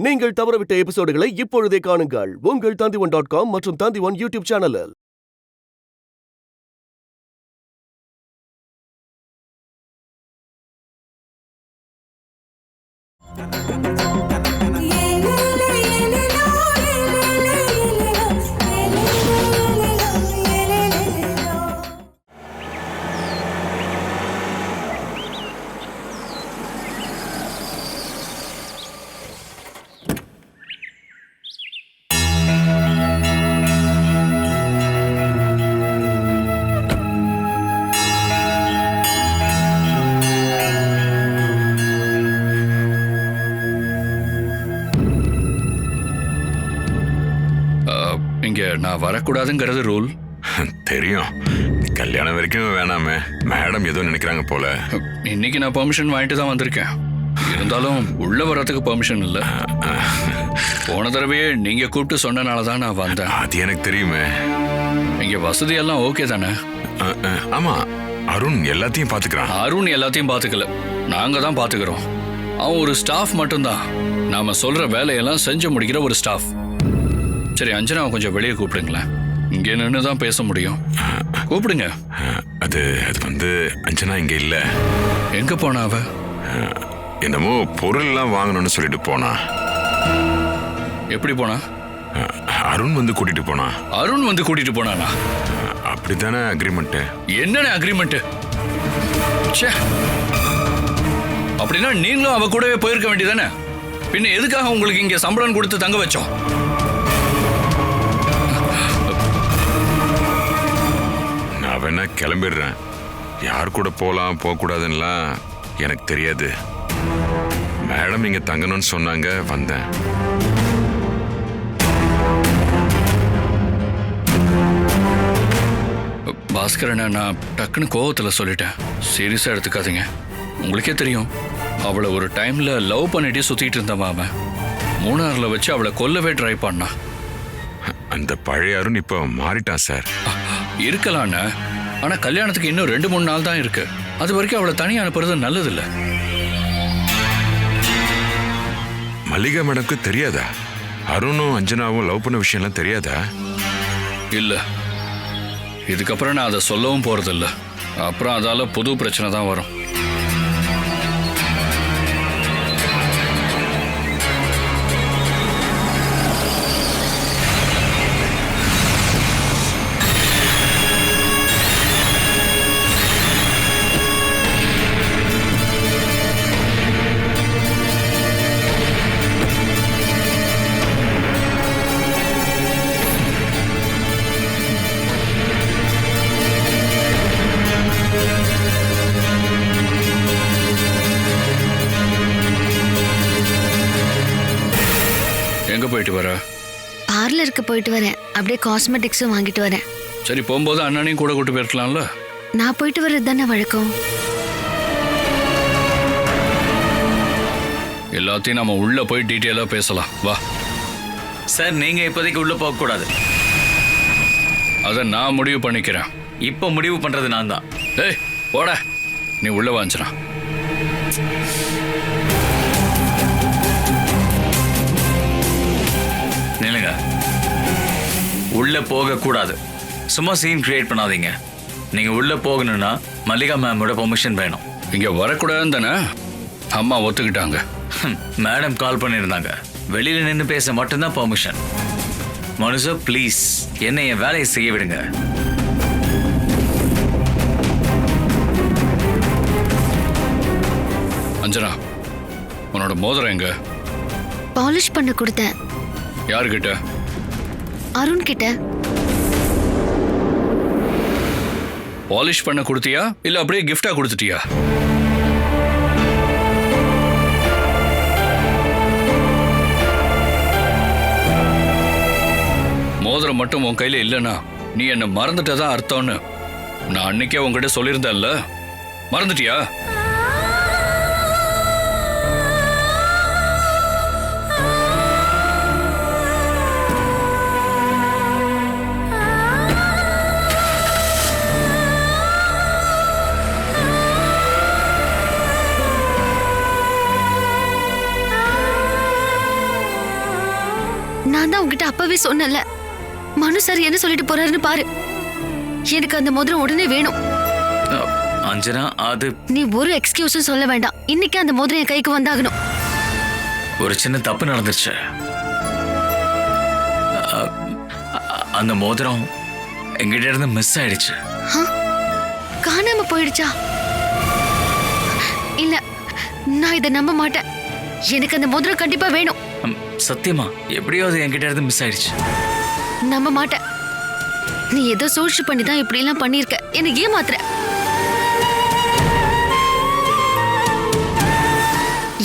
நீங்கள் தவறவிட்ட எபிசோடுகளை இப்பொழுதே காணுங்கள் உங்கள் Tandivan.com மற்றும் Tandivan யூடியூப் சேனலில். இங்க நான் வரக்கூடாதுங்கிறது ரூல். தெரியும், கல்யாணம் வரைக்கும் வேணாமே. மேடம் ஏதோ நினைக்கிறாங்க போல. இன்னைக்கு நான் பெர்மிஷன் வாங்கிட்டு தான் வந்திருக்கேன். இருந்தாலும் உள்ள வர்றதுக்கு பெர்மிஷன் இல்லை. போன தடவையே நீங்க கூப்பிட்டு சொன்னனால தான் நான் வந்தேன். அது எனக்கு தெரியுமே. இங்க வசதி எல்லாம் ஓகே தானே? ஆமா, அருண் எல்லாத்தையும் பாத்துக்கிறான். அருண் எல்லாத்தையும் பாத்துக்கல, நாங்க தான் பாத்துக்கிறோம். அவன் ஒரு ஸ்டாஃப் மட்டும்தான். நாம சொல்ற வேலையெல்லாம் செஞ்சு முடிக்கிற ஒரு ஸ்டாஃப். சரி, அஞ்சனா கொஞ்சம் வெளியே கூப்பிடுங்களேன். இங்கே நின்று தான் பேச முடியும். கூப்பிடுங்க. அது வந்து அஞ்சனா இங்க இல்ல. எங்க போனா அவ? என்னமோ பொருள் எல்லாம் வாங்கணும்னு சொல்லிட்டு போனா. எப்படி போனா? அருண் வந்து கூட்டிட்டு போனா. அருண் வந்து கூட்டிட்டு போனானா? அப்படித்தானே அக்ரிமெண்ட். என்னென்ன அக்ரிமெண்ட்? அப்படின்னா நீங்களும் அவ கூடவே போயிருக்க வேண்டியதானே? பின்ன எதுக்காக உங்களுக்கு இங்க சம்பளம் கொடுத்து தங்க வச்சோம்? நான் வேணா கிளம்பிடுறேன். யார் கூட போகலாம் போகக்கூடாதுன்னெலாம் எனக்கு தெரியாது. மேடம் இங்கே தங்கணும்னு சொன்னாங்க, வந்தேன். பாஸ்கரனை நான் டக்குன்னு கோவத்தில் சொல்லிட்டேன். சீரியஸாக எடுத்துக்காதீங்க. உங்களுக்கே தெரியும், அவளை ஒரு டைமில் லவ் பண்ணிட்டு சுற்றிட்டு இருந்தவன் அவன். மூணாரில் வச்சு அவளை கொல்லவே ட்ரை பண்ணான். அந்த பழைய அருண் இப்போ மாறிட்டான் சார். இருக்கலான்னு, ஆனால் கல்யாணத்துக்கு இன்னும் 2-3 நாள் தான் இருக்கு. அது வரைக்கும் அவளை தனியாக அனுப்புறது நல்லதில்லை. மல்லிகா மேடம்க்கு தெரியாதா? அருணும் அஞ்சனாவும் லவ் பண்ண விஷயம்லாம் தெரியாதா? இல்லை, இதுக்கப்புறம் நான் அதை சொல்லவும் போகிறதில்ல. அப்புறம் அதால் புது பிரச்சனை தான் வரும். எங்க போயிட்டு வர? பார்லருக்கு போயிட்டு வரேன். அப்படியே காஸ்மெட்டிக்ஸும் வாங்கிட்டு வரேன். சரி, போகும்போது அண்ணனையும் கூட கூட்டு போயிருக்கலாம்ல. நான் போயிட்டு வர்றது தானே வழக்கம். எல்லாத்தையும் நம்ம உள்ள போய் டீட்டெயிலாக பேசலாம், வா. சார், நீங்க இப்போதைக்கு உள்ள போக கூடாது. அதை நான் முடிவு பண்ணிக்கிறேன். இப்போ முடிவு பண்றது நான் தான். ஏய் போட, நீ உள்ள வாஞ்சினா. நில்லுங்க, உள்ள போக கூடாது. சும்மா சீன் கிரியேட் பண்ணாதீங்க. நீங்க உள்ள போகணும்னா மல்லிகா மேமோட பெர்மிஷன் வேணும். இங்க வரக்கூடாதுன்னு தானே அம்மா ஒத்துக்கிட்டாங்க. மேடம் கால் பண்ணியிருந்தாங்க. வெளியில நின்று பேச மட்டும்தான் பெர்மிஷன். மனுஷா ப்ளீஸ், என்னை என் வேலையை செய்ய விடுங்க. அஞ்சனா, உன்னோட மோதிரம் எங்க? பாலிஷ் பண்ண கொடுத்தேன். யாருக்கிட்ட? அருண் கிட்ட. பாலிஷ் பண்ண கொடுத்தியா இல்ல அப்படியே கிஃப்டா கொடுத்துட்டியா? மோதிரம் மட்டும் உன் கையில இல்லைன்னா நீ என்ன மறந்துட்டதான் அர்த்தம்னு நான் அன்னைக்கே உங்ககிட்ட சொல்லியிருந்தேன்ல. மறந்துட்டியா? நான் தான் உங்ககிட்ட அப்பவே சொன்னல, மனு சார் என்ன சொல்லிட்டு போறாருன்னு பாரு. எனக்கு அந்த மோதிரம் உடனே வேணும். அஞ்சனா, அது நீ ஒரு எக்ஸ்கியூஸும் சொல்ல வேண்டாம். இன்னைக்கு அந்த மோதிரம் என் கைக்கு வந்தாகணும். ஒரு சின்ன தப்பு நடந்துருச்சு. அந்த மோதிரம் எங்கிட்ட இருந்து மிஸ் ஆயிடுச்சு. காணாம போயிடுச்சா? இல்ல, நான் இதை நம்ப மாட்டேன். எனக்கு அந்த மோதிரம் கண்டிப்பா வேணும். சத்தியமா எப்படியோ அது என்கிட்ட இருந்து மிஸ் ஆயிடுச்சு. நம்ப மாட்டேன். நீ ஏதோ சூழ்ச்சி பண்ணி தான் இப்படி எல்லாம் பண்ணிருக்க. எனக்கு ஏமாத்துற.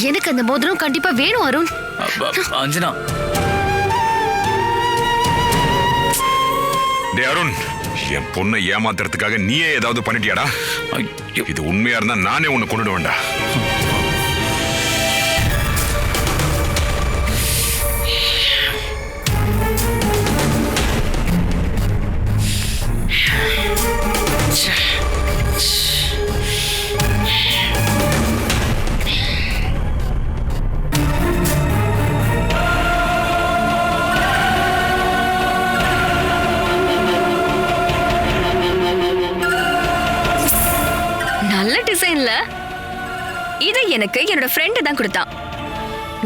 எனக்கு அந்த மோதிரம் கண்டிப்பா வேணும் அருண். அஞ்சனா, டே அருண், என் பொண்ணை ஏமாத்துறதுக்காக நீயே ஏதாவது பண்ணிட்டியாடா? இது உண்மையா இருந்தா நானே உன்னை கொண்டுட வேண்டா. நல்ல டிசைன்ல. இதை எனக்கு என்னோட ஃப்ரெண்டு தான் கொடுத்தான்.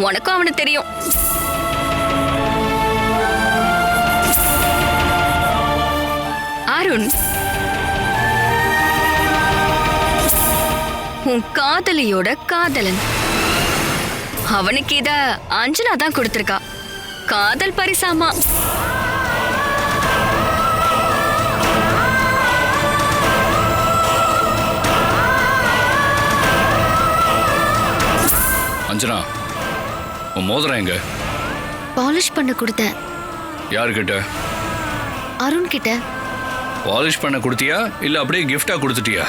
உனக்கும் அவனு தெரியும். அருண், உன் காதலியோட காதலன். அவனுக்கு இத அஞ்சனா தான் கொடுத்திருக்கா. காதல் பரிசாமா. அஞ்சனா, உன் மோதிரம் எங்க? பாலிஷ் பண்ண கொடுத்தேன். யாருக்கிட்ட? அருண் கிட்ட. பாலிஷ் பண்ண கொடுத்தியா இல்ல அப்படியே கிஃப்டா கொடுத்துட்டியா?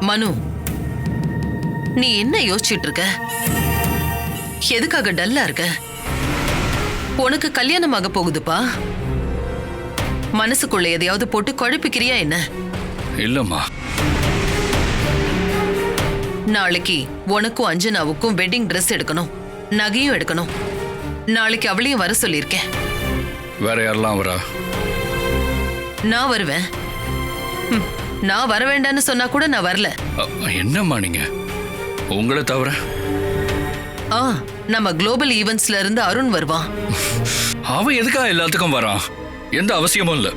மனு, நீ என்ன யோசிச்சுட்டு இருக்க? எதுக்காக டல்லா இருக்க? உனக்கு கல்யாணம் ஆக போகுதுப்பா. மனசுக்குள்ள எதையாவது போட்டு குழப்பிக்கிறியா என்ன? இல்லம்மா. நாளைக்கு உனக்கும் அஞ்சனாவுக்கும் வெட்டிங் ட்ரெஸ் எடுக்கணும், நகையும் எடுக்கணும். நாளைக்கு அவளையும் வர சொல்லியிருக்கேன். வேற யாரெல்லாம் வரா? நான் வருவேன். நான் வர வேண்டான்னு சொன்னா கூட நான் வரல. என்னம்மா நீங்க? உங்களை தவிர நம்ம குளோபல் ஈவென்ட்ஸ்ல இருந்து அருண் வருவான். அவன் எதுக்கா எல்லாத்துக்கும் வரான்? எந்த அவசியமும் இல்ல.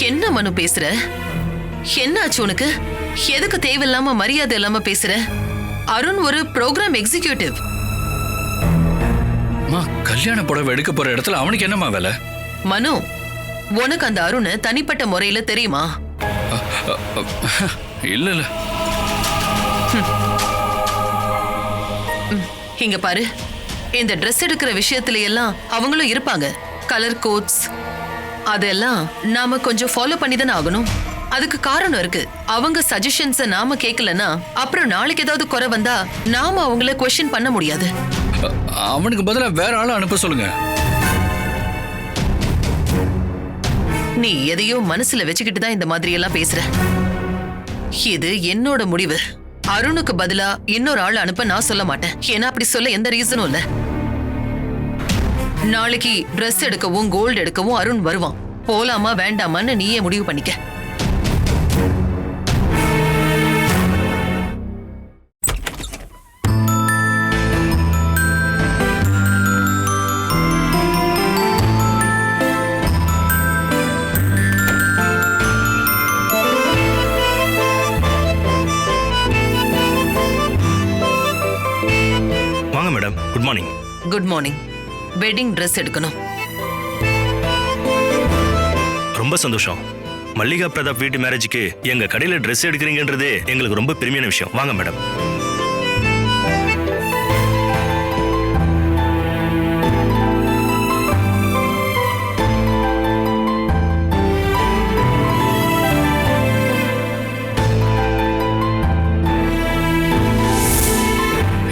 என்ன மனு பேசுற? என்னாச்சு உனக்கு? எதுக்கு தேவையில்லாம மரியாதை இல்லாம பேசுற? அருண் ஒரு ப்ரோக்ராம் எக்ஸிகியூட்டிவ். கல்யாண புடவை எடுக்க போற இடத்துல அவனுக்கு என்னம்மா வேலை? மனு, உனக்கு அந்த அருண் தனிப்பட்ட முறையில தெரியுமா? இல்ல இல்ல. இங்க பாரு, இந்த ட்ரெஸ் எடுக்கிற விஷயத்துல எல்லாம் அவங்களும் இருப்பாங்க. கலர் கோட்ஸ் அதெல்லாம் நாம கொஞ்சம் ஃபாலோ பண்ணி தானே ஆகணும். அதுக்கு காரணம் இருக்கு. அவங்க சஜஷன்ஸை நாம கேட்கலன்னா அப்புறம் நாளைக்கு ஏதாவது குறை வந்தா நாம அவங்கள குவெஸ்சன் பண்ண முடியாது. அவனுக்கு பதிலா வேற ஆளை அனுப்ப சொல்லுங்க. நீ எதையோ மனசுல வச்சுக்கிட்டு தான் இந்த மாதிரி எல்லாம் பேசுற. இது என்னோட முடிவு. அருணுக்கு பதிலா இன்னொரு ஆள் அனுப்ப நான் சொல்ல மாட்டேன். ஏன்னா அப்படி சொல்ல எந்த ரீசனும் இல்ல. நாளைக்கு ட்ரெஸ் எடுக்கவும் கோல்டு எடுக்கவும் அருண் வருவான். போலாமா வேண்டாமான்னு நீயே முடிவு பண்ணிக்க. Good morning. Good morning. Wedding dress எடுக்கணும். ரொம்ப சந்தோஷம். மல்லிகா பிரதாப் வீட்டு மேரேஜுக்கு எங்க கடையில ட்ரெஸ் எடுக்கிறீங்கன்றது எங்களுக்கு ரொம்ப பெருமையான விஷயம். வாங்க மேடம்.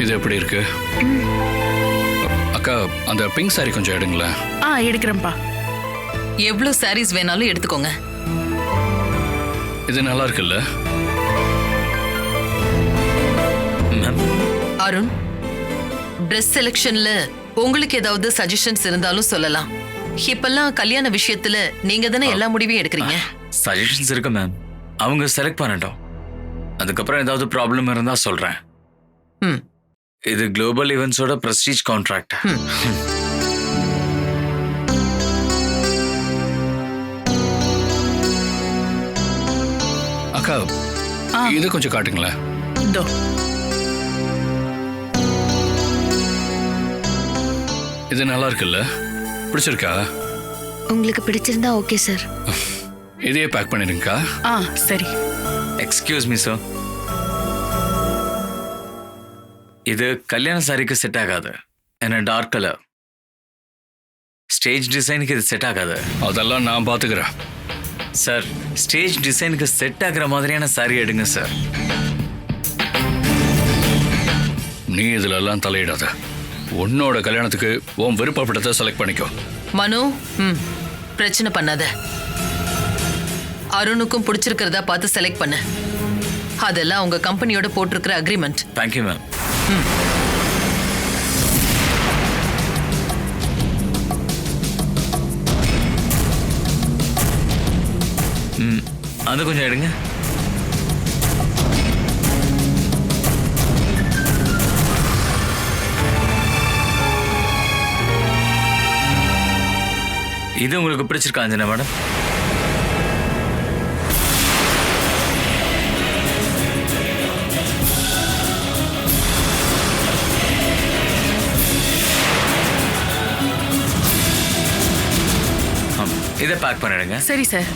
இது எப்படி இருக்கு அக்கா? அந்த பிங்க் சாரி கொஞ்சம் எடுங்களேன். எடுக்கிறேன்ப்பா. எவ்வளவு சாரீஸ் வேணாலும் எடுத்துக்கோங்க. இது நல்லா இருக்குல்ல? மேம் அருண், ட்ரெஸ் செலெக்ஷன்ல உங்களுக்கு ஏதாவது சஜஷன்ஸ் இருந்தாலும் சொல்லலாம். இப்பெல்லாம் கல்யாண விஷயத்துல நீங்க தானே எல்லா முடிவையும் எடுக்கிறீங்க. சஜஷன்ஸ் இருக்கு மேம், அவங்க செலக்ட் பண்ணட்டும். அதுக்கப்புறம் ஏதாவது ப்ராப்ளம் இருந்தா சொல்றேன். ம். இது குளோபல் ஈவெண்ட்ஸோட பிரஸ்டீஜ் கான்ட்ராக்ட். அக்கா இது கொஞ்சம் காட்டுங்களேன். இதோ இது நல்லா இருக்குல்ல? பிடிச்சிருக்கா? உங்களுக்கு பிடிச்சிருந்தா ஓகே சார். இதையே பேக் பண்ணிடுங்கக்கா. சரி. எக்ஸ்கியூஸ் மீ சார், இது கல்யாண சாரிக்கு செட் ஆகாது. என்ன டார்க் கலர் ஸ்டேஜ் டிசைனுக்கு இது செட் ஆகாது. அதெல்லாம் நான் பாத்துக்கிறேன். சார், ஸ்டேஜ் டிசைனுக்கு செட் ஆகுற மாதிரியான சாரி எடுங்க சார். நீ இதுல எல்லாம் தலையிடாத. உன்னோட கல்யாணத்துக்கு உன் விருப்பப்பட்டதை செலக்ட் பண்ணிக்கோ. மனு, பிரச்சனை பண்ணாத. அருணுக்கும் பிடிச்சிருக்கிறதா பார்த்து செலக்ட் பண்ணு. அதெல்லாம் உங்க கம்பெனியோட போட்டிருக்கிற அக்ரிமெண்ட். Thank you ma'am. அது கொஞ்சம் எடுங்க. இது உங்களுக்கு பிடிச்சிருக்கா அஞ்சனா மேடம்? இதை பேக் பண்ணிடுங்க. சரி சார்.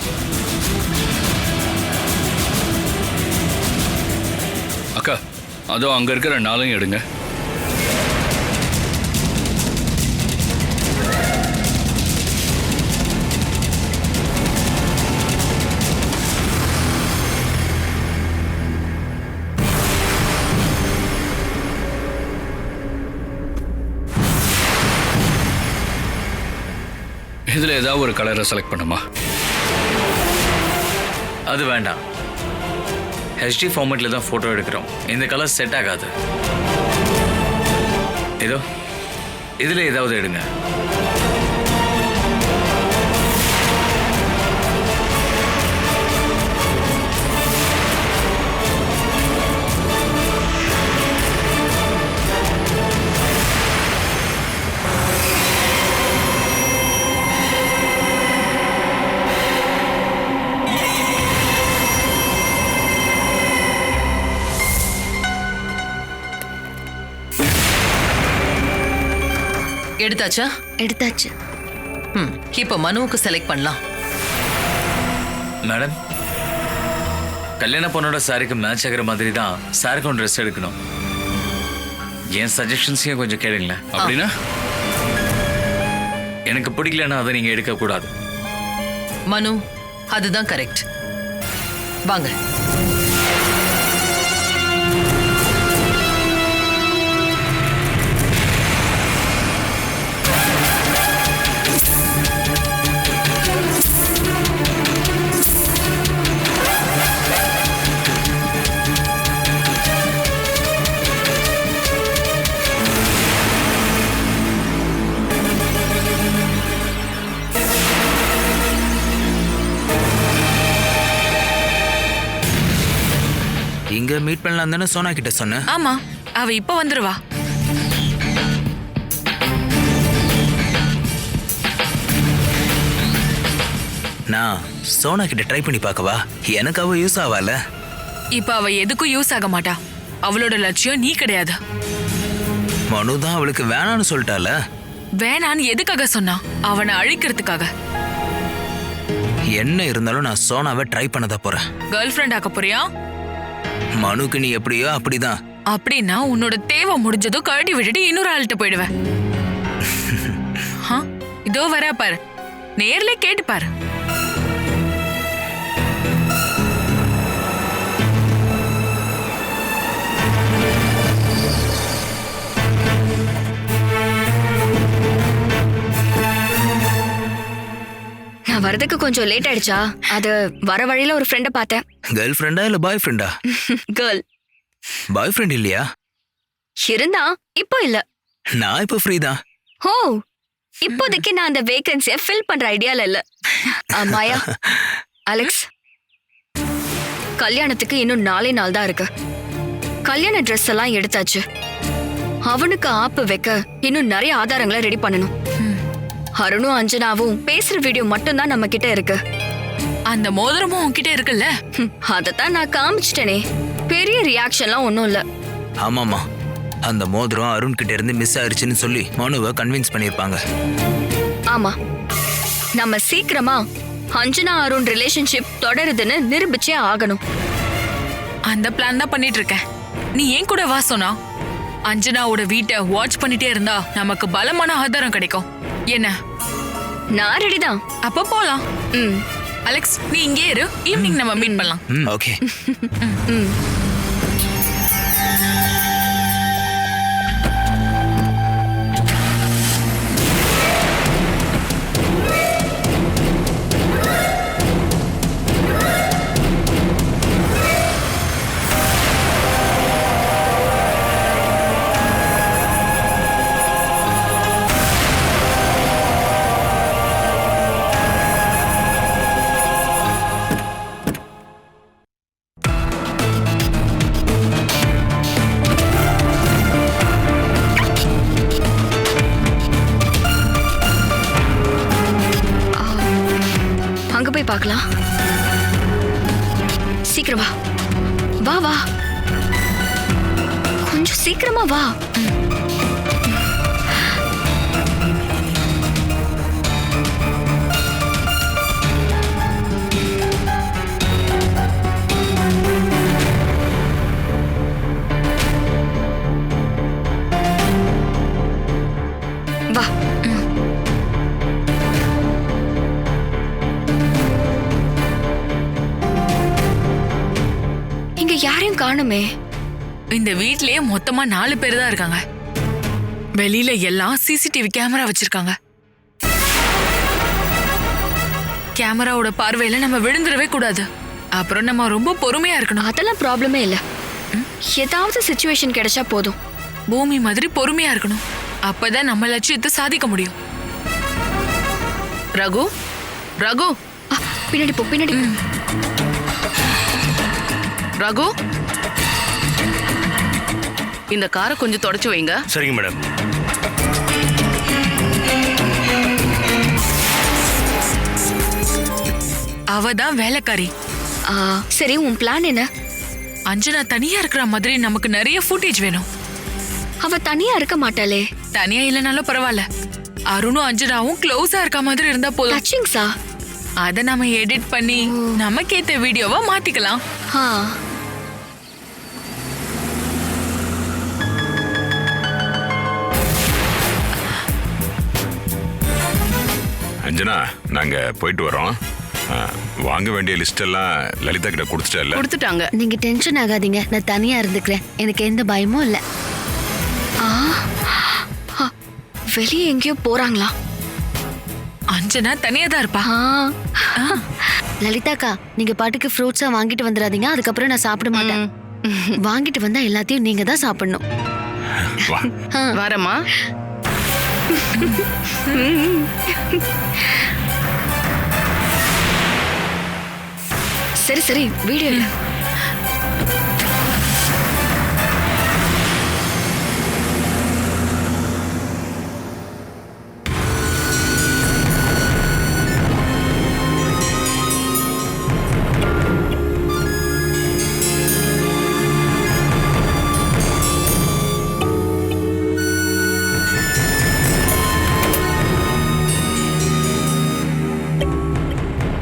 அக்கா அதோ அங்க இருக்கிற நாளையும் எடுங்க. இதுல ஏதாவது ஒரு கலரை செலக்ட் பண்ணுமா? அது வேண்டாம். ஹெச்டி ஃபார்மேட்ல தான் போட்டோ எடுக்கிறோம். இந்த கலர் செட் ஆகாது. இதோ இதுல ஏதாவது எடுங்க. எடுத்தாச்சா? எடுத்தாச்சு. இப்போ மனுவுக்கு செலக்ட் பண்ணலாம். மேடம், கல்யாண பொண்ணோட சாரிக்கு மேட்ச் ஆகிற மாதிரி தான் சாரிக்கும் ட்ரெஸ் எடுக்கணும். என் சஜஷன்ஸையும் கொஞ்சம் கேளுங்களேன். அப்படின்னா எனக்கு பிடிக்கலன்னா அதை நீங்க எடுக்க கூடாது. மனு, அதுதான் கரெக்ட். வாங்க. இங்க மீட் பண்ணலாம் தானே சோனா கிட்ட சொன்னேன். ஆமா, அவ இப்ப வந்துருவா. நான் சோனா கிட்ட ட்ரை பண்ணி பார்க்கவா? எனக்கு அவ யூஸ் ஆவால. இப்ப அவ எதுக்கும் யூஸ் ஆக மாட்டா. அவளோட லட்சியம் நீ கிடையாது. மனு தான் அவளுக்கு வேணான்னு சொல்லிட்டால. வேணான்னு எதுக்காக சொன்னா? அவனை அழிக்கிறதுக்காக. என்ன இருந்தாலும் நான் சோனாவை ட்ரை பண்ணதா போறேன். கேர்ள் ஃப்ரெண்ட் ஆக்க போறியா? மனுக்கு நீ எப்படியோ அப்படிதான். அப்படின்னா உன்னோட தேவை முடிஞ்சதும் கழட்டி விட்டுட்டு இன்னொரு ஆள்கிட்ட போயிடுவேன். இதோ வர பாரு, நேர்ல கேட்டு பாரு. நான் வரதுக்கு கொஞ்சம் லேட் ஆயிடுச்சா? அது வர வழியில ஒரு ஃப்ரெண்ட பார்த்தேன். கேர்ள் ஃப்ரெண்டா இல்ல பாய் ஃப்ரெண்டா? கேர்ள் பாய் ஃப்ரெண்ட் இல்லையா? இருந்தா இப்போ இல்ல. நான் இப்போ ஃப்ரீ தான். ஓ, இப்போதைக்கு நான் அந்த வேகன்சியை ஃபில் பண்ற ஐடியால இல்ல. மாயா, அலெக்ஸ், கல்யாணத்துக்கு இன்னும் 4 நாள் தான் இருக்கு. கல்யாண ட்ரெஸ் எல்லாம் எடுத்தாச்சு. அவனுக்கு ஆப்பு வைக்க இன்னும் நிறைய ஆதாரங்களை ரெடி பண்ணணும். அருணும் அஞ்சனாவும் பேசுற வீடியோ மட்டும் தான் நம்ம கிட்ட இருக்கு. அந்த மோதிரமும் உன்கிட்ட இருக்குல்ல? அதத்தான் நான் காமிச்சிட்டேனே. பெரிய ரியாக்ஷன்லாம் ஒன்றும் இல்ல. ஆமாமா, அந்த மோதிரம் அருண் கிட்ட இருந்து மிஸ் ஆயிருச்சுன்னு சொல்லி மனுவை கன்வின்ஸ் பண்ணிருப்பாங்க. ஆமா, நம்ம சீக்கிரமா அஞ்சனா அருண் ரிலேஷன்ஷிப் தொடருதுன்னு நிரூபிச்சே ஆகணும். அந்த பிளான் தான் பண்ணிட்டு இருக்கேன். நீ ஏன் கூட வா சொன்னா? அஞ்சனாவோட வீட்டை வாட்ச் பண்ணிட்டே இருந்தா நமக்கு பலமான ஆதாரம் கிடைக்கும். என்ன? நான் ரெடி தான். அப்ப போலாம். அலெக்ஸ், நீ இங்கே இரு. ஈவினிங் நம்ம மீட் பண்ணலாம். ஓகே. அங்க போய் பார்க்கலாம். சீக்கிரம் வா. வா வா, கொஞ்சம் சீக்கிரமா வா. வா. இங்க யாரையும் காணுமே. இந்த வீட்லயே மொத்தமா 4 பேர் தான் இருக்காங்க. வெளியில எல்லாம் சிசிடிவி கேமரா வச்சிருக்காங்க. கேமராவோட பார்வையில நம்ம விழுந்துடவே கூடாது. அப்புறம் நம்ம ரொம்ப பொறுமையா இருக்கணும். அதெல்லாம் ப்ராப்ளமே இல்ல. ஏதாவது சிச்சுவேஷன் கிடைச்சா போதும். பூமி மாதிரி பொறுமையா இருக்கணும். அப்பதான் நம்ம லட்சியத்தை சாதிக்க முடியும். ரகு, ரகு, பின்னாடி போ, பின்னாடி போ. ரகு, இந்த காரை கொஞ்சம் தொடச்சு வைங்க. சரிங்க மேடம். அவ தான் வேலைக்காரி. சரி, உன் பிளான் என்ன? அஞ்சனா தனியா இருக்கிற மாதிரி நமக்கு நிறைய ஃபுட்டேஜ் வேணும். அவ தனியா இருக்க மாட்டாளே. தனியா இல்லைனாலும் பரவாயில்ல. அருணும் அஞ்சனாவும் க்ளோஸா இருக்க மாதிரி இருந்தா போதும். டச்சிங்ஸா? அத நம்ம எடிட் பண்ணி நமக்கேத்த வீடியோவா மாத்திக்கலாம். அஞ்சனா, நாங்க போயிட்டு வரோம். வாங்க வேண்டிய லிஸ்ட் எல்லாம் லலிதா கிட்ட கொடுத்துட்டல? கொடுத்துட்டாங்க. நீங்க டென்ஷன் ஆகாதீங்க, நான் தனியா இருந்துக்கிறேன். எனக்கு எந்த பயமும் இல்ல. வெளியே எங்கேயோ போறாங்களா? அஞ்சனா தனியா தான் இருப்பா. லலிதாக்கா, நீங்க பாட்டுக்கு ஃப்ரூட்ஸா வாங்கிட்டு வந்துடாதீங்க. அதுக்கப்புறம் நான் சாப்பிட மாட்டேன். வாங்கிட்டு வந்தா எல்லாத்தையும் நீங்க தான் சாப்பிடணும். வரமா? சரி சரி, வீடியோ இல்ல.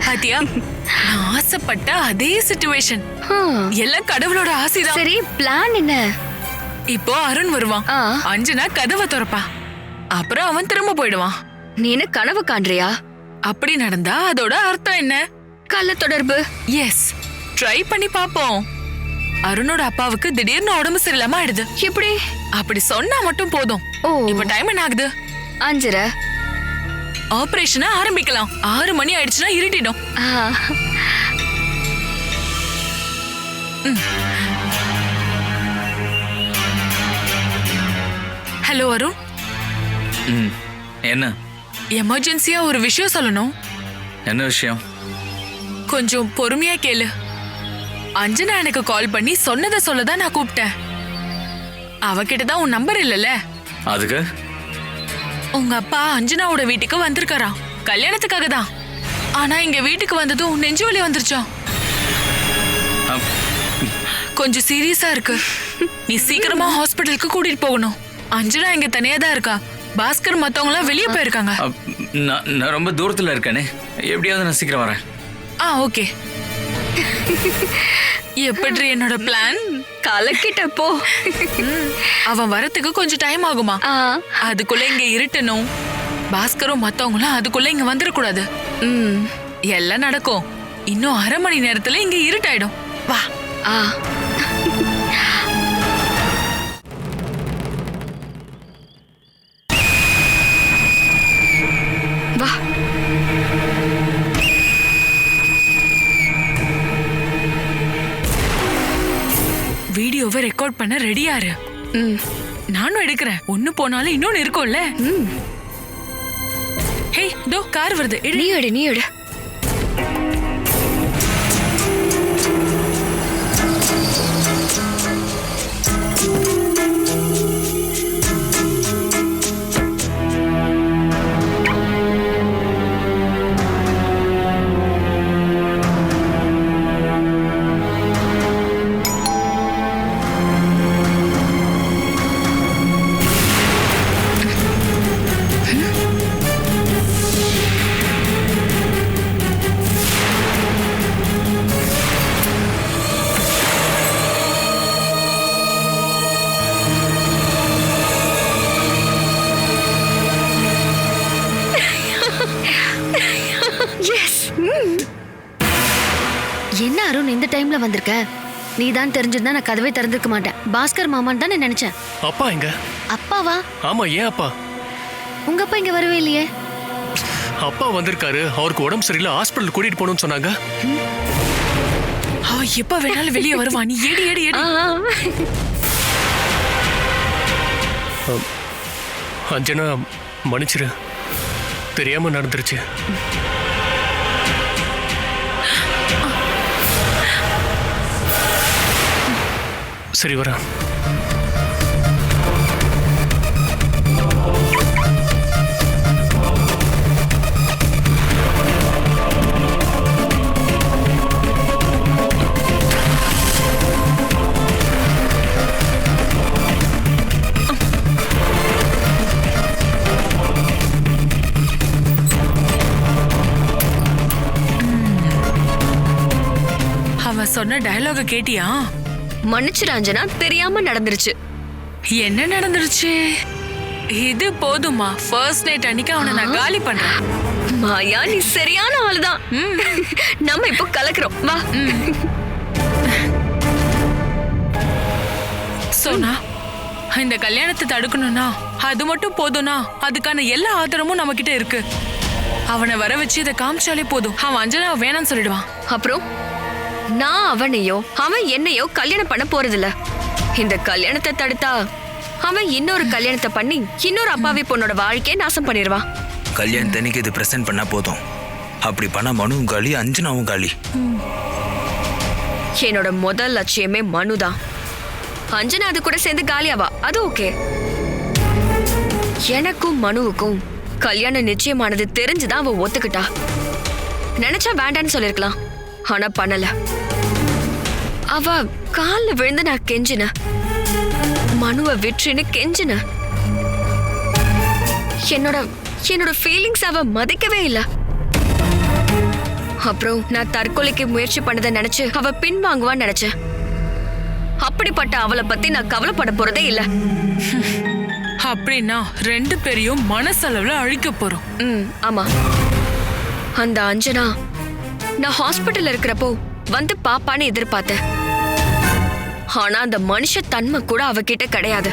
பாத்தியா, நான் ஆசைப்பட்ட அதே சிச்சுவேஷன். எல்லாம் கடவுளோட ஆசைதான். சரி, பிளான் என்ன? இப்போ அருண் வருவான். அஞ்சனா கதவை திறப்பா. அப்புறம் அவன் திரும்ப போயிடுவான். நீ என்ன கனவு காண்றியா? அப்படி நடந்தா அதோட அர்த்தம் என்ன? கள்ள தொடர்பு. எஸ், ட்ரை பண்ணி பாப்போம். அருணோட அப்பாவுக்கு திடீர்னு உடம்பு சரியில்லாம ஆயிடுது. எப்படி? அப்படி சொன்னா மட்டும் போதும். இப்ப டைம் என்ன ஆகுது? 5:30. ஆபரேஷனை ஆரம்பிக்கலாம். 6 மணி ஆயிடுச்சுன்னா இருட்டிடும். ஹலோ அருண். என்ன எமர்ஜென்சியா ஒரு விஷயம் சொல்லணும். என்ன விஷயம்? கொஞ்சம் பொறுமையா கேளு. அஞ்சனா எனக்கு கால் பண்ணி சொன்னதை சொல்லதான் நான் கூப்பிட்டேன். அவகிட்ட தான் உன் நம்பர் இல்லல. அதுக்கு உங்க அப்பா அஞ்சனாவோட வீட்டுக்கு வந்திருக்காராம், கல்யாணத்துக்காக தான். ஆனா இங்க வீட்டுக்கு வந்ததும் நெஞ்சு வலி வந்துருச்சாம். கொஞ்சம் சீரியஸா இருக்கு. நீ சீக்கிரமா ஹாஸ்பிட்டலுக்கு கூட்டிட்டு போகணும். அஞ்சனா இங்க தனியா தான் இருக்கா. பாஸ்கர் மத்தவங்க எல்லாம் வெளியே போயிருக்காங்க. நான் ரொம்ப தூரத்துல இருக்கேனே, எப்படியாவது நான் சீக்கிரம் வரேன். ஓகே. எப்படி என்னோட பிளான்? கலக்கிட்டப்போ அவன் வரத்துக்கு கொஞ்சம் டைம் ஆகுமா? அதுக்குள்ள இங்க இருட்டணும். பாஸ்கரும் மத்தவங்களும் அதுக்குள்ள இங்க வந்துடக்கூடாது. எல்லாம் நடக்கும். இன்னும் 1/2 மணி நேரத்துல இங்க இருட்டாயிடும். வா. வா. வீடியோவை ரெக்கார்ட் பண்ண ரெடியாரு. நானும் எடுக்கிறேன். ஒண்ணு போனாலும் இன்னொன்னு இருக்கும்ல. ஹே, தோ கார் வருது. நீ எடு. என்ன அருண் இந்த டைம்ல வந்திருக்க? நீ தான் தெரிஞ்சிருந்தா நான் கதவை திறந்திருக்க மாட்டேன். பாஸ்கர் மாமான்னு தான் நினைச்சேன். அப்பா எங்க? அப்பாவா? ஆமா, ஏன் அப்பா? உங்க அப்பா இங்க வரவே இல்லையே. அப்பா வந்திருக்காரு. அவருக்கு உடம்பு சரியில்லை, ஹாஸ்பிட்டல் கூட்டிட்டு போகணும்னு சொன்னாங்க. எப்ப வேணாலும் வெளியே வருவா. நீ ஏடி. அஞ்சனா, மன்னிச்சிரு, தெரியாம நடந்துருச்சு. சரி, வரேன். அவன் சொன்ன டயலாக கேட்டியா? மன்னிச்சிரு அஞ்சனா, தெரியாம நடந்துருச்சு. என்ன நடந்துருச்சு? இது போதுமா? ஃபர்ஸ்ட் நைட் அன்னைக்கு அவனை நான் காலி பண்றேன். மாயா, நீ சரியான ஆளுதான். நம்ம இப்போ கலக்குறோம். வா. சோனா, இந்த கல்யாணத்தை தடுக்கணும்னா அது மட்டும் போதும்னா அதுக்கான எல்லா ஆதாரமும் நம்ம கிட்ட இருக்கு. அவனை வர வச்சு இதை காமிச்சாலே போதும். அவன் அஞ்சனா வேணான்னு சொல்லிடுவான். அப்புறம் நான் அவனையோ அவன் என்னையோ கல்யாணம் பண்ண போறதில்ல. இந்த கல்யாணத்தை தடுத்தா அவன் இன்னொரு கல்யாணத்தை பண்ணி இன்னொரு அப்பாவி பொண்ணோட வாழ்க்கையை நாசம் பண்ணிடுவான். கல்யாணத்தன்னைக்கு இது பிரசன்ட் பண்ணா போதும். அப்படி பண்ண மனுவும் காலி, அஞ்சனாவும் காலி. என்னோட முதல் லட்சியமே மனுதான். அஞ்சனா அது கூட சேர்ந்து காலியாவா, அது ஓகே. எனக்கும் மனுவுக்கும் கல்யாணம் நிச்சயமானது தெரிஞ்சுதான் அவ ஒத்துக்கிட்டா. நினைச்சா வேண்டான்னு சொல்லிருக்கலாம், ஆனா பண்ணல. அவ கால்ல விழுந்து நான் கெஞ்சின, மனுவை விற்றுன்னு கெஞ்சின. என்னோட ஃபீலிங்ஸ் அவ மதிக்கவே இல்ல. அப்புறம் நான் தற்கொலைக்கு முயற்சி பண்ணதை நினைச்சு அவ பின்வாங்குவான்னு நினைச்சேன். அப்படிப்பட்ட அவளை பத்தி நான் கவலைப்பட போறதே இல்ல. அப்படின்னா 2 பேரையும் மனசளவுல அழிக்க போறோம். ஆமா. அந்த அஞ்சனா நான் ஹாஸ்பிட்டல்ல இருக்கிறப்போ வந்து பாப்பான்னு எதிர்பார்த்தேன். ஆனா அந்த மனுஷ தன்மை கூட அவகிட்ட கிடையாது.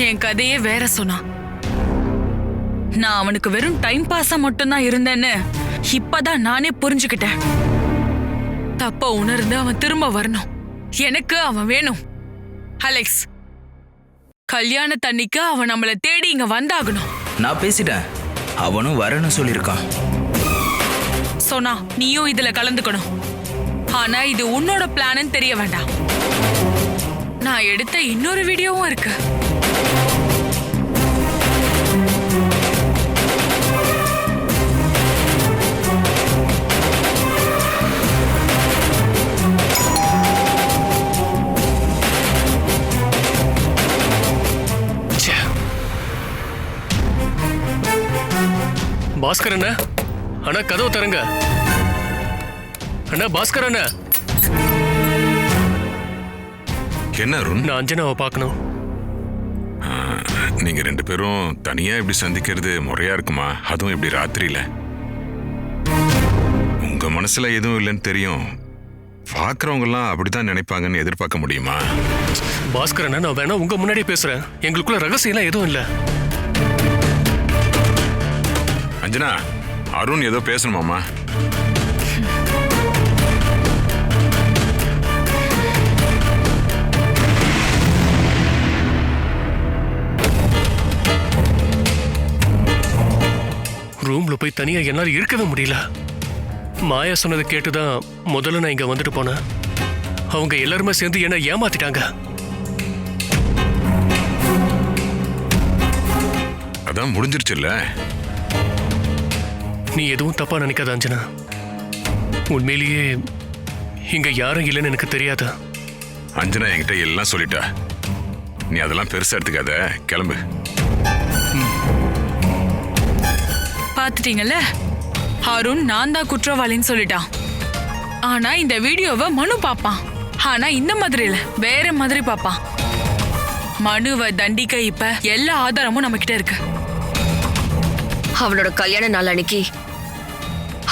என் கதையே வேற சொன்னா. நான் அவனுக்கு வெறும் டைம் பாஸா மட்டும்தான் இருந்தேன்னு இப்பதான் நானே புரிஞ்சுக்கிட்டேன். தப்ப உணர்ந்து அவன் திரும்ப வரணும். எனக்கு அவன் வேணும். அலெக்ஸ், கல்யாணத்தன்னைக்கு அவன் நம்மளை தேடி இங்க வந்தாகணும். நான் பேசிட்டேன், அவனும் வரணும்னு சொல்லியிருக்கான். சொன்னா நீயும் இதுல கலந்துக்கணும். ஆனா இது உன்னோட பிளான்னு தெரிய வேண்டாம். நான் எடுத்த இன்னொரு வீடியோவும் இருக்கு. பாஸ்கர் அண்ணா, அண்ணா கதவு தரங்க. அண்ணா பாஸ்கர் அண்ணா. என்ன அருண்? நான் அஞ்சனாவை பார்க்கணும். நீங்க 2 பேரும் தனியா இப்படி சந்திக்கிறது முறையா இருக்குமா? அதுவும் இப்படி ராத்திரியில. உங்க மனசுல எதுவும் இல்லைன்னு தெரியும். பாக்குறவங்க எல்லாம் அப்படித்தான் நினைப்பாங்கன்னு எதிர்பார்க்க முடியுமா? பாஸ்கர் அண்ணா, நான் வேணா உங்க முன்னாடி பேசுறேன். எங்களுக்குள்ள ரகசியம் எதுவும் இல்ல. அஞ்சனா, அருண் ஏதோ பேசணுமாமா? ரூம்ல போய் தனியா என்னால இருக்கவே முடியல. மாயா சொன்னதை கேட்டுதான் முதல்ல நான் இங்க வந்துட்டு போனேன். அவங்க எல்லாருமே சேர்ந்து என்ன ஏமாத்திட்டாங்க. அதான் முடிஞ்சிருச்சுல்ல. நீ எதுவும் தப்பா நினைக்காத அஞ்சனா. உண்மையிலேயே இங்க யாரும் இல்லைன்னு எனக்கு தெரியாதா? அஞ்சனா என்கிட்ட எல்லாம் சொல்லிட்டா. நீ அதெல்லாம் பெருசா எடுத்துக்காத, கிளம்பு. பாத்துட்டீங்கல்ல, அருண் நான் தான் குற்றவாளின்னு சொல்லிட்டான். ஆனா இந்த வீடியோவை மனு பாப்பான். ஆனா இந்த மாதிரி இல்ல, வேற மாதிரி பாப்பான். மனுவை தண்டிக்க இப்ப எல்லா ஆதாரமும் நம்ம கிட்ட இருக்கு. அவனோட கல்யாண நாள் அன்னைக்கு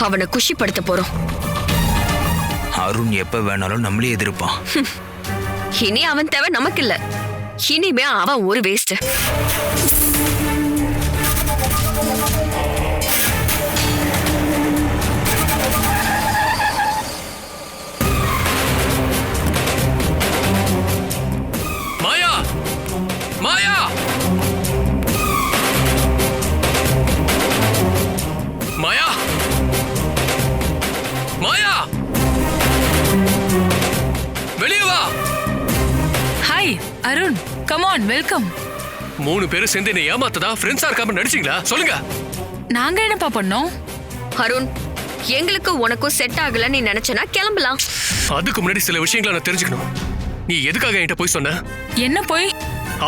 அவனை குஷிப்படுத்த போறோம். அருண் எப்ப வேணாலும் நம்மளே எதிர்ப்பான். இனி அவன் தேவை நமக்கு இல்ல. இனிமே அவன் ஒரு வேஸ்ட். மாயா, மாயா, மாயா, மாயா, வெளியே வா. Hi Arun, come on, welcome. 3 பேரும் சேர்ந்து என்னை ஏமாத்ததா ஃப்ரெண்ட்ஸா இருக்காம நடிச்சீங்களா? சொல்லுங்க. நாங்க என்னப்பா பண்ணோம்? அருண், எங்களுக்கு உனக்கும் செட் ஆகல நீ நினைச்சனா கிளம்பலாம். அதுக்கு முன்னாடி சில விஷயங்களை நான் தெரிஞ்சுக்கணும். நீ எதுக்காக என்கிட்ட போய் சொன்ன? என்ன போய்?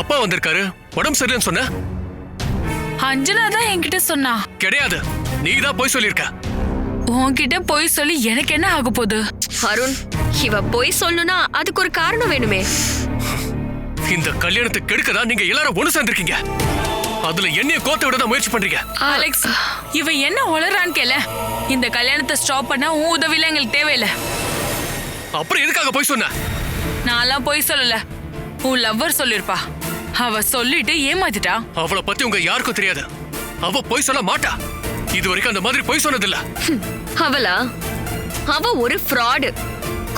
அப்பா வந்திருக்காரு, உடம்பு சரியில்லைன்னு சொன்ன. அஞ்சனா தான் என்கிட்ட சொன்னா. கிடையாது, நீ தான் போய் சொல்லியிருக்க. உன்கிட்ட போய் சொல்லி எனக்கு என்ன ஆக போகுது? அருண், இவ போய் சொல்லணும்னா அதுக்கு ஒரு காரணம் வேணுமே. இந்த கல்யாணத்தை கெடுக்கதான் நீங்க எல்லாரும் ஒண்ணு சேர்ந்திருக்கீங்க. அதுல என்னைய கோத்த விட தான் முயற்சி பண்றீங்க. அலெக்ஸ், இவன் என்ன உளறான்னு கேள. இந்த கல்யாணத்தை ஸ்டாப் பண்ண உன் உதவியில எங்களுக்கு தேவையில்லை. அப்புறம் எதுக்காக போய் சொன்ன? நான்லாம் போய் சொல்லல, உன் லவ்வர் சொல்லிருப்பா. அவ சொல்லிட்டு ஏமாத்திட்டா. அவளை பத்தி உங்க யாருக்கும் தெரியாது. அவ போய் சொல்ல மாட்டா. இது வரைக்கும் அந்த மாதிரி போய் சொன்னதில்ல. அவளா? அவ ஒரு ஃப்ராடு.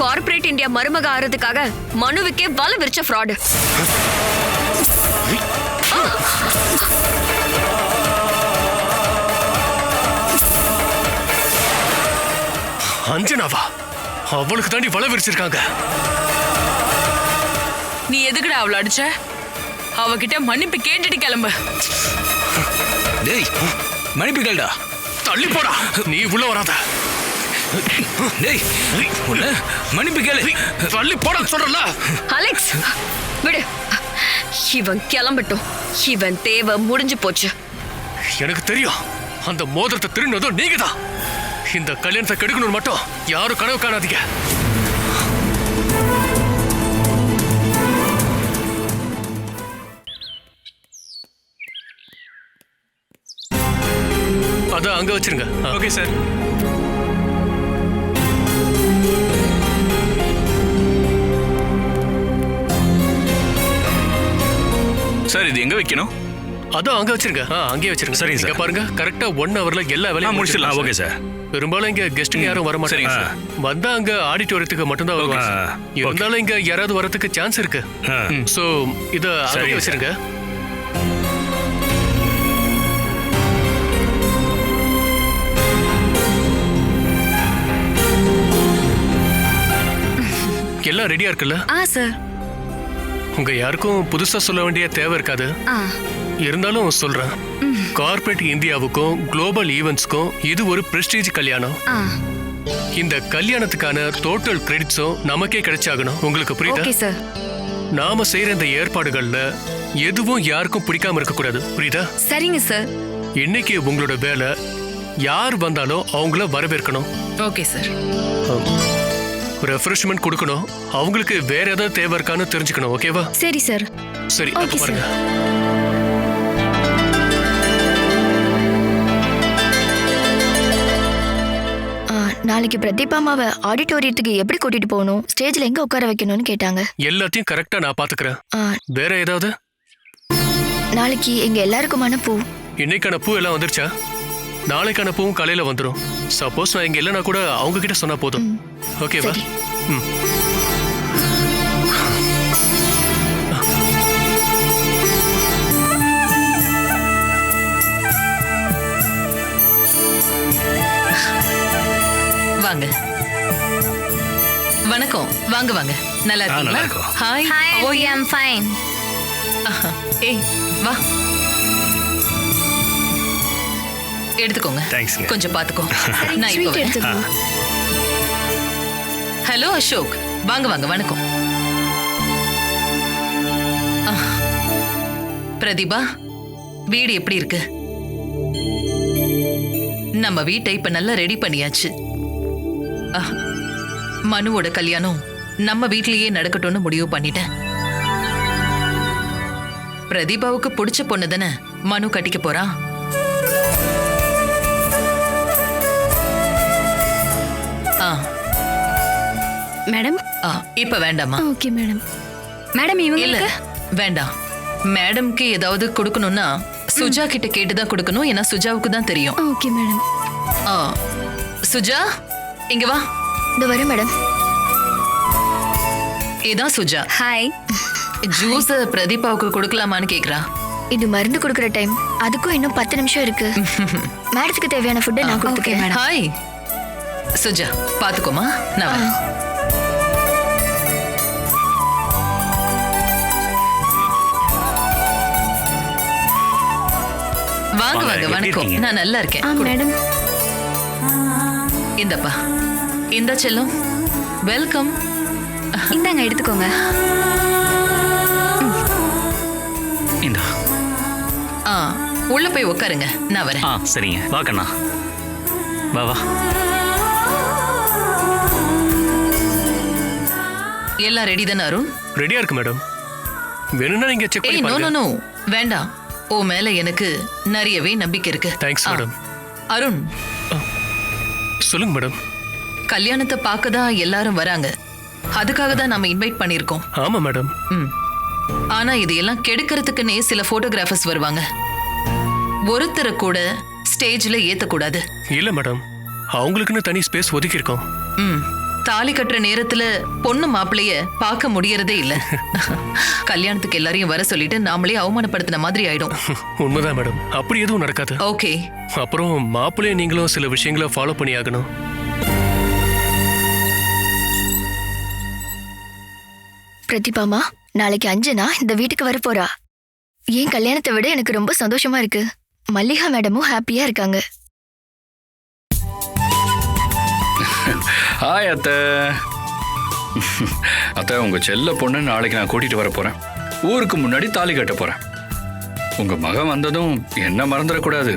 கார்ப்பரேட் இந்தியா மருமக ஆறதுக்காக மனுவுக்கே வலை விரிச்ச ஃப்ராடு. அஞ்சனாவா? அவளுக்கு தாண்டி வலை விரிச்சிருக்காங்க. நீ எதுக்குடா அவளை அடிச்ச? அவகிட்ட மன்னிப்பு கேட்டுட்டு கிளம்பு. டேய், மன்னிப்பு கேளுடா. தள்ளி போடா, நீ உள்ள வராத. டேய், உன்னை மன்னிப்பு கேளு. தள்ளி போட சொல்றல. அலெக்ஸ், விடு. இவன் கிளம்பட்டும். இவன் தேவை முடிஞ்சு போச்சு. எனக்கு தெரியும், அந்த மோதிரத்தை திருடினதும் நீங்க தான். இந்த கல்யாணத்தை கெடுக்கணும்னு மட்டும் யாரும் கனவு காணாதீங்க. அதான் அங்க வச்சிருங்க. Okay sir. சார், இது எங்க வைக்கணும்? அதான் அங்க வச்சிருங்க. அங்கேயே வச்சிருங்க. சரிங்க இங்க சார். பாருங்க, கரெக்டா 1 ஹவர்ல எல்லா வேலையும் முடிச்சிடலாம். Okay sir. பெரும்பாலும் இங்க கெஸ்ட்டுங்க யாரும் வர மாட்டாங்க. சரிங்க சார். வந்தா அங்க ஆடிட்டோரியத்துக்கு மட்டும்தான் வருவாங்க. இருந்தாலும் இங்க யாராவது வரதுக்கு சான்ஸ் இருக்கு. சோ இத அங்கேயே வச்சிருங்க. எல்லாம் ரெடியா இருக்குல்ல? சார். உங்க யாருக்கும் புதுசா சொல்ல வேண்டிய தேவை இருக்காது. இருந்தாலும் சொல்றேன், கார்ப்பரேட் இந்தியாவுக்கும் குளோபல் ஈவென்ட்ஸ்க்கும் இது ஒரு பிரஸ்டீஜ் கல்யாணம். இந்த கல்யாணத்துக்கான டோட்டல் கிரெடிட்ஸும் நமக்கே கிடைச்சாகணும். உங்களுக்கு புரியுதா? Okay sir. நாம செய்யற இந்த ஏற்பாடுகள்ல எதுவும் யாருக்கும் பிடிக்காம இருக்க கூடாது. புரியுதா? சரிங்க சார். இன்னைக்கு உங்களோட வேலை, யார் வந்தாலும் அவங்கள வரவேற்கணும். Okay sir. ரெஃப்ரெஷ்மெண்ட் கொடுக்கணும். அவங்களுக்கு வேற ஏதாவது தேவை இருக்கான்னு தெரிஞ்சுக்கணும். ஓகேவா? சரி சார். சரி, அப்ப பாருங்க. நாளைக்கு பிரதீபா அம்மாவை ஆடிட்டோரியத்துக்கு எப்படி கூட்டிட்டு போகணும், ஸ்டேஜ்ல எங்க உட்கார வைக்கணும்னு கேட்டாங்க. எல்லாத்தையும் கரெக்டா நான் பாத்துக்கிறேன். வேற ஏதாவது? நாளைக்கு எங்க எல்லாருக்குமான பூ. இன்னைக்கான பூ எல்லாம் வந்துருச்சா? நாளைக்கான பூவும் காலையில வந்துடும். சப்போஸ் நான் இங்க இல்லைன்னா கூட அவங்க கிட்ட சொன்னா போதும். ஓகேவா? வாங்க. வணக்கம். வாங்க வாங்க. நல்லா இருக்கீங்களா? Hi. How are you? I'm fine. ஏய் வா. எடுத்துக்கோங்க. கொஞ்சம் பாத்துக்கோ. நான் இப்போ வரேன். ஹலோ அசோக், வாங்க வாங்க. வணக்கம். பிரதீபா, வீடு எப்படி இருக்கு? நம்ம வீட்டை இப்ப நல்லா ரெடி பண்ணியாச்சு. மனுவோட கல்யாணம் நம்ம வீட்லயே நடக்கட்டும்னு முடிவு பண்ணிட்டேன். பிரதீபாவுக்கு பிடிச்ச பொண்ணு தானே மனு கட்டிக்க போறான். மேடம், இப்ப வேண்டாமா? Okay madam. மேடம் இல்ல வேண்டாம். மேடம்க்கு ஏதாவது கொடுக்கணும்னா சுஜா கிட்ட கேட்டுதான் கொடுக்கணும். ஏன்னா சுஜாவுக்கு தான் தெரியும். Okay madam. சுஜா, இங்க வா. இந்த வரேன் மேடம். இதான் சுஜா. ஹாய். ஜூஸ் பிரதீபாவுக்கு கொடுக்கலாமான்னு கேக்குறா. இது மருந்து கொடுக்குற டைம், அதுக்கும் இன்னும் 10 நிமிஷம் இருக்கு. மேடத்துக்கு தேவையான ஃபுட்டை நான் கொடுத்துக்கிறேன். ஹாய் சுஜா, பாத்துக்கோமா. நான் வரேன். வாங்க வாங்க. வணக்கம். நான் நல்லா இருக்கேன். மேடம், இந்தப்பா. இந்த செல்லம், வெல்கம். இந்தாங்க, எடுத்துக்கோங்க. உள்ள போய் உட்காருங்க. நான் வரேன். சரிங்க. வா கண்ணா, வா வா. எல்லாம் ரெடி தானே அருண்? ரெடியா இருக்கு மேடம். வேணும்னா நீங்க செக் பண்ணி பாருங்க. நோ வேண்டாம். ஓ மேல எனக்கு நிறையவே நம்பிக்கை இருக்கு. Thanks madam. அருண், சொல்லுங்க மேடம். கல்யாணத்தை பார்க்க தான் எல்லாரும் வராங்க. அதுக்காக தான் நாம இன்வைட் பண்ணிருக்கோம். ஆமா மேடம். ஆனா இதையெல்லாம் கெடுக்கிறதுக்குன்னே சில போட்டோகிராஃபர்ஸ் வருவாங்க. ஒருத்தரை கூட ஸ்டேஜ்ல ஏத்தக்கூடாது. இல்ல மேடம், அவங்களுக்குன்னு தனி ஸ்பேஸ் ஒதுக்கி இருக்கோம். தாலி கட்டுற நேரத்துல பொண்ணு மாப்பிள்ளைய பார்க்க முடியறதே இல்ல. கல்யாணத்துக்கு எல்லாரையும் வர சொல்லிட்டு நாமளே அவமானப்படுத்தின மாதிரி ஆயிடும். உண்மைதான் மேடம், அப்படி எதுவும் நடக்காது. ஓகே. அப்புறம் மாப்பிள்ளைய நீங்களும் சில விஷயங்களை ஃபாலோ பண்ணி ஆகணும். பிரதீபாமா, நாளைக்கு அஞ்சனா இந்த வீட்டுக்கு வர போறா. என் கல்யாணத்தை விட எனக்கு ரொம்ப சந்தோஷமா இருக்கு. மல்லிகா மேடமும் ஹாப்பியா இருக்காங்க. ஹாய் அத்தை. அத்தை, உங்க செல்ல பொண்ணு நாளைக்கு நான் கூட்டிட்டு வர போறேன். ஊருக்கு முன்னாடி தாலி கட்ட போறேன். உங்க மகன் வந்ததும் என்ன மறந்துடக்கூடாது.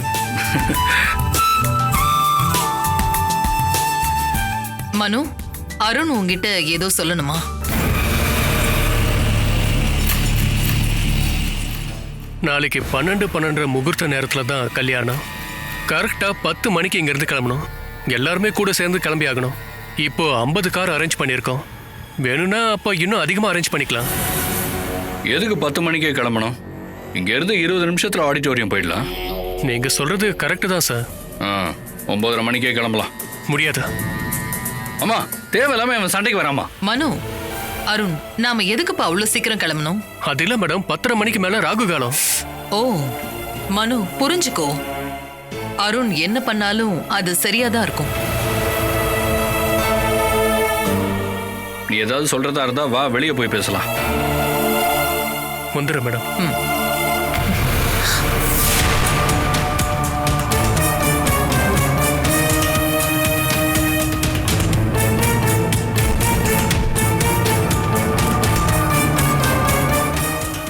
மனு, அருண் உங்ககிட்ட ஏதோ சொல்லணுமா? நாளைக்கு 12 முகூர்த்த நேரத்துல தான் கல்யாணம். கரெக்டா 10 மணிக்கு இங்க இருந்து கிளம்பணும். எல்லாருமே கூட சேர்ந்து கிளம்பி ஆகணும். இப்போ 50 கார் அரேஞ்ச் பண்ணியிருக்கோம். வேணும்னா அப்போ இன்னும் அதிகமாக அரேஞ்ச் பண்ணிக்கலாம். எதுக்கு 10 மணிக்கே கிளம்பணும்? இங்க இருந்து 20 நிமிஷத்துல ஆடிட்டோரியம் போயிடலாம். நீங்க சொல்றது கரெக்ட் தான் சார். 9:30 மணிக்கே கிளம்பலாம். முடியாது. அம்மா தேவையில்லாம அவன் சண்டைக்கு வராமா. மனு, அருண், நாம எதுக்குப்பா அவ்வளவு சீக்கிரம் கிளம்பணும்? அது இல்ல மேடம், 10:30 மணிக்கு மேல ராகு காலம். ஓ மனு, புரிஞ்சுக்கோ. அருண் என்ன பண்ணாலும் அது சரியாதான் இருக்கும். நீ ஏதாவது சொல்றதா இருந்தா வா, வெளியே போய் பேசலாம். வந்துடுறேன் மேடம்.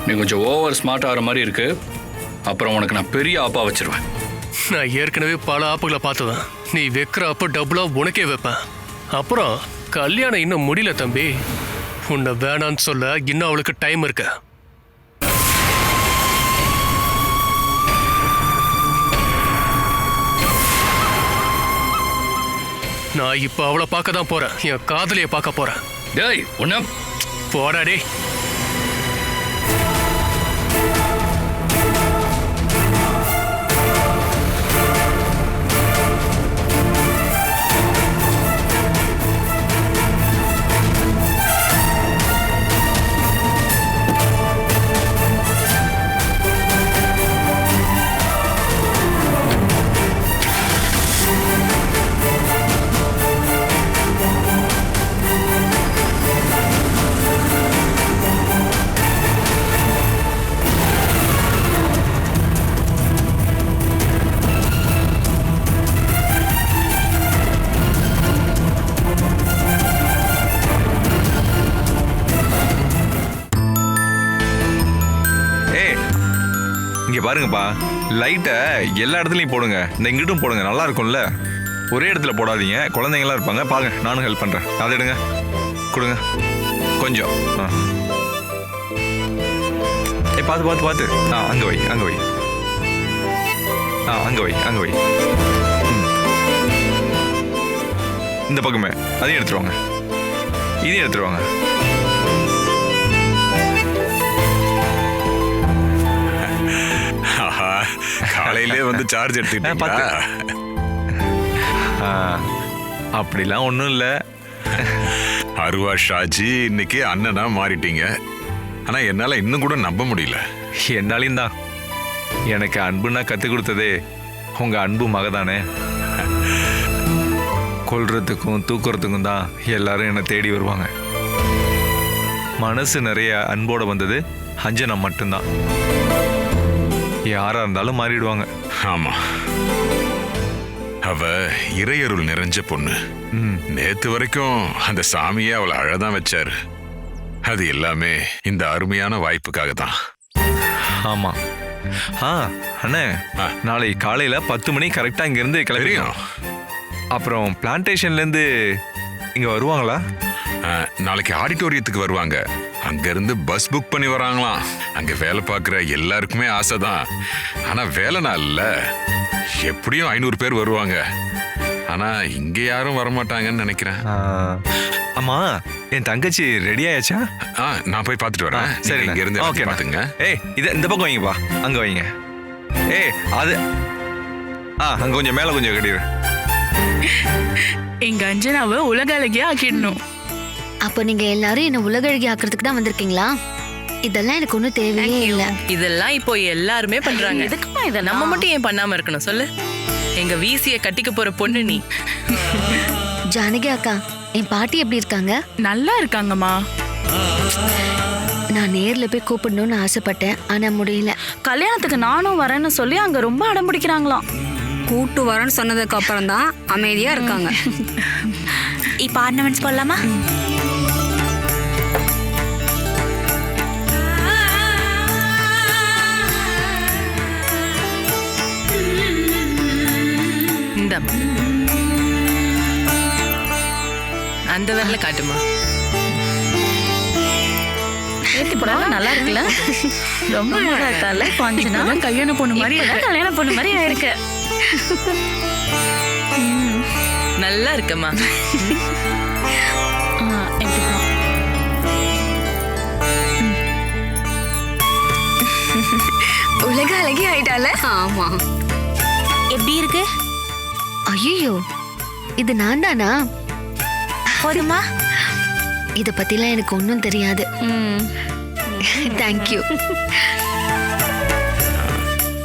நீ கொஞ்சம் ஓவர் ஸ்மார்ட் ஆகிற மாதிரி இருக்கு. அப்புறம் உனக்கு நான் பெரிய ஆப்பா வச்சிருவேன். நான் ஏற்கனவே பல ஆப்புகளை பார்த்தவன். நீ வைக்கிற அப்ப டபுளா உனக்கே வைப்பேன். அப்புறம் கல்யாணம் இன்னும் முடியல தம்பி. உன்னை வேணான்னு சொல்ல இன்னும் அவளுக்கு டைம் இருக்கு. நான் இப்ப அவளை பார்க்க தான் போறேன். என் காதலியை பார்க்க போறேன். டேய் உன்ன போடா டேய். பாருங்கப்பா, லைட்டை எல்லா இடத்துலையும் போடுங்க. இந்த இங்கிட்டும் போடுங்க, நல்லா இருக்கும்ல. ஒரே இடத்துல போடாதீங்க, குழந்தைங்களாம் இருப்பாங்க. பாருங்க, நானும் ஹெல்ப் பண்ணுறேன். அதை எடுங்க, கொடுங்க கொஞ்சம். பார்த்து பார்த்து பார்த்து. அங்கே வை, அங்கே வை. அங்கே வை, அங்கே வை. இந்த பக்கமே அதையும் எடுத்துருவாங்க, இதையும் எடுத்துருவாங்க. காலையிலே வந்து சார்ஜ் எடுத்துக்கிட்டீங்களா? அப்படிலாம் ஒன்றும் இல்லை. அருவா ஷாஜி, இன்னைக்கு அண்ணனா மாறிட்டீங்க. ஆனா என்னால இன்னும் கூட நம்ப முடியல. என்னாலையும் தான். எனக்கு அன்புன்னா கற்றுக் கொடுத்ததே உங்க அன்பு மகதானே. கொல்றதுக்கும் தூக்குறதுக்கும் தான் எல்லாரும் என்னை தேடி வருவாங்க. மனசு நிறைய அன்போட வந்தது அஞ்சனா மட்டும்தான். யாரா இருந்தாலும் மாறிடுவாங்க. ஆமா, அவ இறையருள் நிறைஞ்ச பொண்ணு. நேத்து வரைக்கும் அந்த சாமியே அவளை அழதான் வச்சாரு. அது எல்லாமே இந்த அருமையான வாய்ப்புக்காக தான். ஆமா. அண்ணே, நாளை காலையில 10 மணி கரெக்டா இங்க இருந்து கிளம்பியும். அப்புறம் பிளான்டேஷன்ல இருந்து இங்க வருவாங்களா? நாளைக்கு ஆடிட்டோரியத்துக்கு வருவாங்க. அங்க இருந்து பஸ் புக் பண்ணி வராங்களாம். அங்க வேலை பார்க்குற எல்லாருக்குமே ஆசைதான். ஆனா வேலை நாள் இல்ல, எப்படியும் 500 பேர் வருவாங்க. ஆனா இங்க யாரும் வரமாட்டாங்கன்னு நினைக்கிறேன். ஆமா, என் தங்கச்சி ரெடி ஆயாச்சா? நான் போய் பார்த்துட்டு வரேன். சரி, இங்க இருந்து ஓகே பாத்துங்க. இந்த பக்கம் வைங்கப்பா, அங்க வைங்க. அது அங்க கொஞ்சம் மேல கொஞ்சம் கட்டிடு. எங்க அஞ்சனாவை உலக அழகியா ஆக்கிடணும். அப்போ நீங்க எல்லாரும் என்ன உலகழகி ஆக்குறதுக்கு தான் வந்திருக்கீங்களா? இதெல்லாம் எனக்கு ஒன்றும் தேவையே இல்லை. இதெல்லாம் இப்போ எல்லாருமே பண்றாங்க. எதுக்குமா இதை நம்ம மட்டும் ஏன் பண்ணாம இருக்கணும் சொல்லு? எங்க வீசிய கட்டிக்க போற பொண்ணு நீ. ஜானகி அக்கா, என் பாட்டி எப்படி இருக்காங்க? நல்லா இருக்காங்கம்மா. நான் நேர்ல போய் கூப்பிடணும்னு ஆசைப்பட்டேன், ஆனா முடியல. கல்யாணத்துக்கு நானும் வரேன்னு சொல்லி அங்க ரொம்ப அடம் பிடிக்கிறாங்களாம். கூட்டு வரேன்னு சொன்னதுக்கு அப்புறம் தான் அமைதியா இருக்காங்க. இப்ப ஆர்னமெண்ட்ஸ் போடலாமா? அந்த வரல காட்டுமா. நல்லா இருக்குல்ல? ரொம்ப அழகா இருக்கால. கொஞ்ச நாள் கல்யாண பொண்ணு மாதிரி கல்யாண பொண்ணு மாதிரி ஆயிருக்கு. நல்லா இருக்கம்மா. உலக அழகி ஆயிட்டால. ஆமா. எப்படி இருக்கு? ஐயோ, இது நான் தானா? போதுமா? இத பத்திலாம் எனக்கு ஒன்றும் தெரியாது. தேங்க்யூ.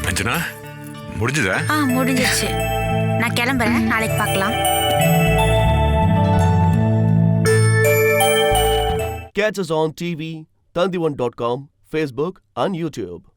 அஞ்சனா முடிஞ்சதா? முடிஞ்சிருச்சு. நான் கிளம்புறேன், நாளைக்கு பார்க்கலாம். Catch us on TV, Tandivan.com, Facebook and YouTube.